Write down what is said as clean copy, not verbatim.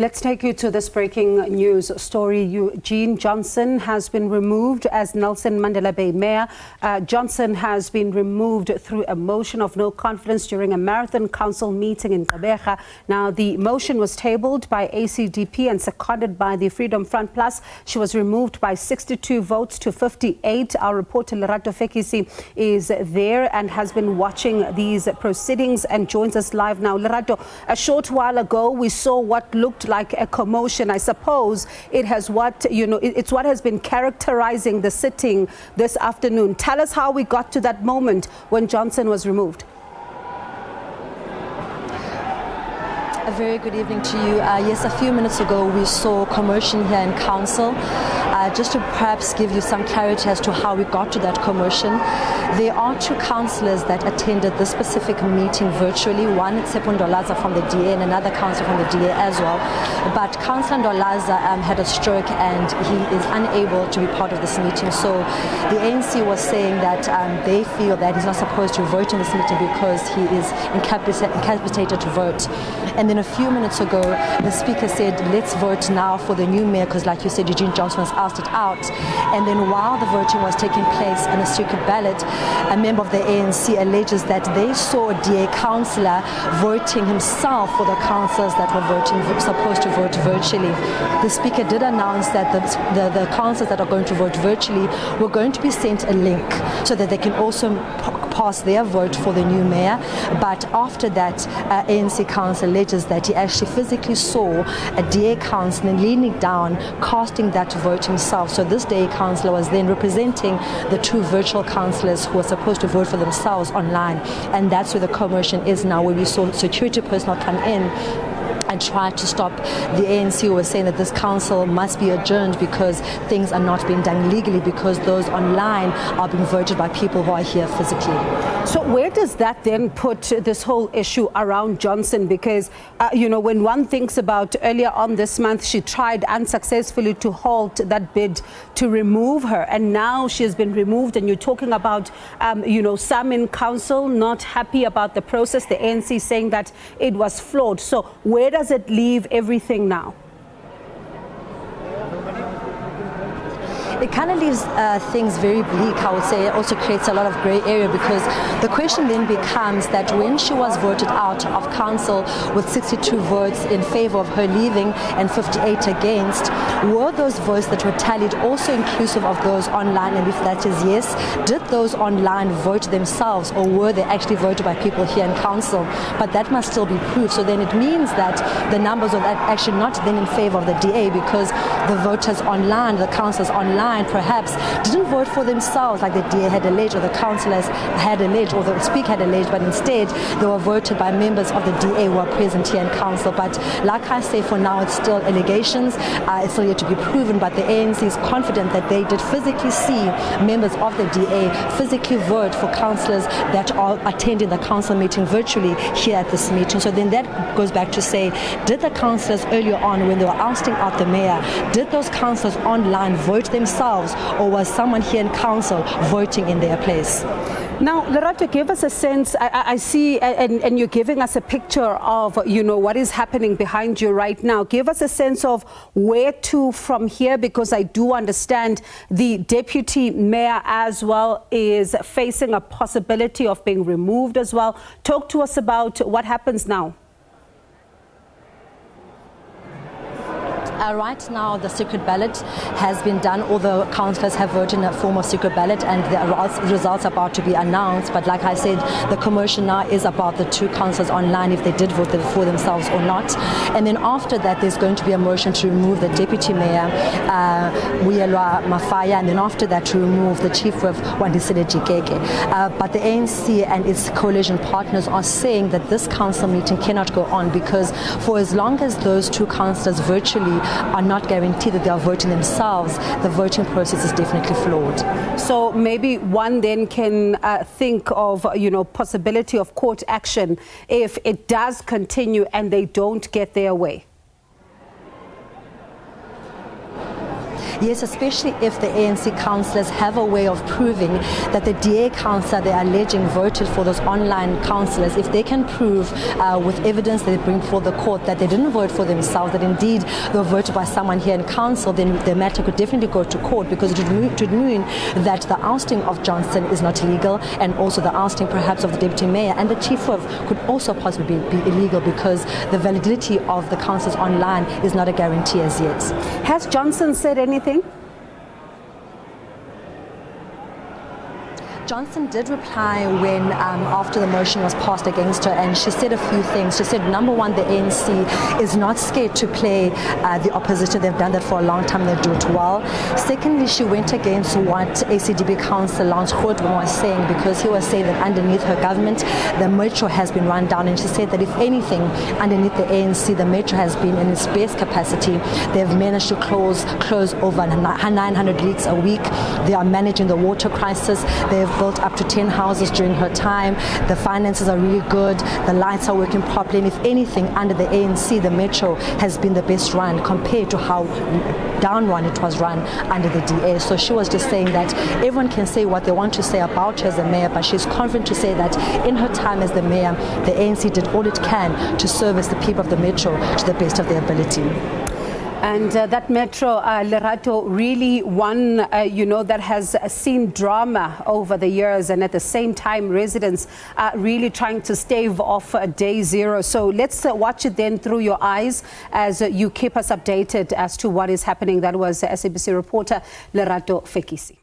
Let's take you to this breaking news story. Eugene Johnson has been removed as Nelson Mandela Bay Mayor. Johnson has been removed through a motion of no confidence during a marathon council meeting in Gqeberha. Now, the motion was tabled by ACDP and seconded by the Freedom Front Plus. She was removed by 62 votes to 58. Our reporter Lerato Fikisi is there and has been watching these proceedings and joins us live now. Lerato, a short while ago, we saw what looked like a commotion. I suppose it has it's what has been characterizing the sitting this afternoon. Tell us how we got to that moment when Johnson was removed. A very good evening to you. Yes, a few minutes ago we saw commotion here in council. Just to perhaps give you some clarity as to how we got to that commotion, there are two councillors that attended this specific meeting virtually. One, Tshepo Ndolaza from the DA, and another councillor from the DA as well. But Councillor Ndolaza had a stroke and he is unable to be part of this meeting. So the ANC was saying that they feel that he's not supposed to vote in this meeting because he is incapacitated to vote. And then a few minutes ago, the Speaker said, let's vote now for the new mayor, because like you said, Eugene Johnson was asked it out. And then while the voting was taking place in a secret ballot, a member of the ANC alleges that they saw a DA councillor voting himself for the councillors that were supposed to vote virtually. The Speaker did announce that the councillors that are going to vote virtually were going to be sent a link so that they can also pass their vote for the new mayor. But after that, ANC councillor alleges that he actually physically saw a DA councillor leaning down, casting that vote himself. So this DA councillor was then representing the two virtual councillors who were supposed to vote for themselves online. And that's where the commotion is now, where we saw security personnel come in and try to stop the ANC, who was saying that this council must be adjourned because things are not being done legally, because those online are being voted by people who are here physically. So where does that then put this whole issue around Johnson? Because, when one thinks about earlier on this month, she tried unsuccessfully to halt that bid to remove her. And now she has been removed. And you're talking about, some in council not happy about the process. The ANC saying that it was flawed. So where does it leave everything now? It kind of leaves things very bleak, I would say. It also creates a lot of grey area, because the question then becomes that when she was voted out of council with 62 votes in favour of her leaving and 58 against, were those votes that were tallied also inclusive of those online? And if that is yes, did those online vote themselves, or were they actually voted by people here in council? But that must still be proved. So then it means that the numbers are actually not then in favour of the DA, because the voters online, the councillors online, perhaps didn't vote for themselves like the DA had alleged, or the councillors had alleged, or the Speaker had alleged, but instead they were voted by members of the DA who are present here in council. But like I say, for now it's still allegations, it's still yet to be proven, but the ANC is confident that they did physically see members of the DA physically vote for councillors that are attending the council meeting virtually here at this meeting. So then that goes back to say, did the councillors earlier on, when they were ousting out the mayor, did those councillors online vote themselves, or was someone here in council voting in their place? Now, Lerato, give us a sense. I see, and you're giving us a picture of, what is happening behind you right now. Give us a sense of where to from here, because I do understand the deputy mayor as well is facing a possibility of being removed as well. Talk to us about what happens now. Right now, the secret ballot has been done. All the councillors have voted in a form of secret ballot, and the results are about to be announced. But like I said, the commotion now is about the two councillors online, if they did vote for themselves or not. And then after that, there's going to be a motion to remove the deputy mayor, Uyelwa Mafaya, and then after that to remove the chief of Wandisile Gqeberha. But the ANC and its coalition partners are saying that this council meeting cannot go on, because for as long as those two councillors virtually are not guaranteed that they are voting themselves, the voting process is definitely flawed. So maybe one then can think of, possibility of court action if it does continue and they don't get their way. Yes, especially if the ANC councillors have a way of proving that the DA councillor they are alleging voted for those online councillors, if they can prove with evidence that they bring before the court that they didn't vote for themselves, that indeed they were voted by someone here in council, then the matter could definitely go to court, because it would mean that the ousting of Johnson is not illegal, and also the ousting perhaps of the deputy mayor and the chief whip could also possibly be illegal, because the validity of the councillors online is not a guarantee as yet. Has Johnson said anything? Johnson did reply when after the motion was passed against her, and she said a few things. She said, number one, the ANC is not scared to play the opposition. They've done that for a long time, they do it well. Secondly, she went against what ACDP councillor Gqeberha was saying, because he was saying that underneath her government the metro has been run down, and she said that if anything, underneath the ANC the metro has been in its best capacity. They've managed to close over 900 leaks a week. They are managing the water crisis. They've built up to 10 houses during her time. The finances are really good. The lights are working properly. And if anything, under the ANC, the metro has been the best run compared to how down run it was run under the DA. So she was just saying that everyone can say what they want to say about her as a mayor, but she's confident to say that in her time as the mayor, the ANC did all it can to service the people of the metro to the best of their ability. And that metro, Lerato, really one, that has seen drama over the years, and at the same time residents are really trying to stave off day zero. So let's watch it then through your eyes as you keep us updated as to what is happening. That was SABC reporter Lerato Fikisi.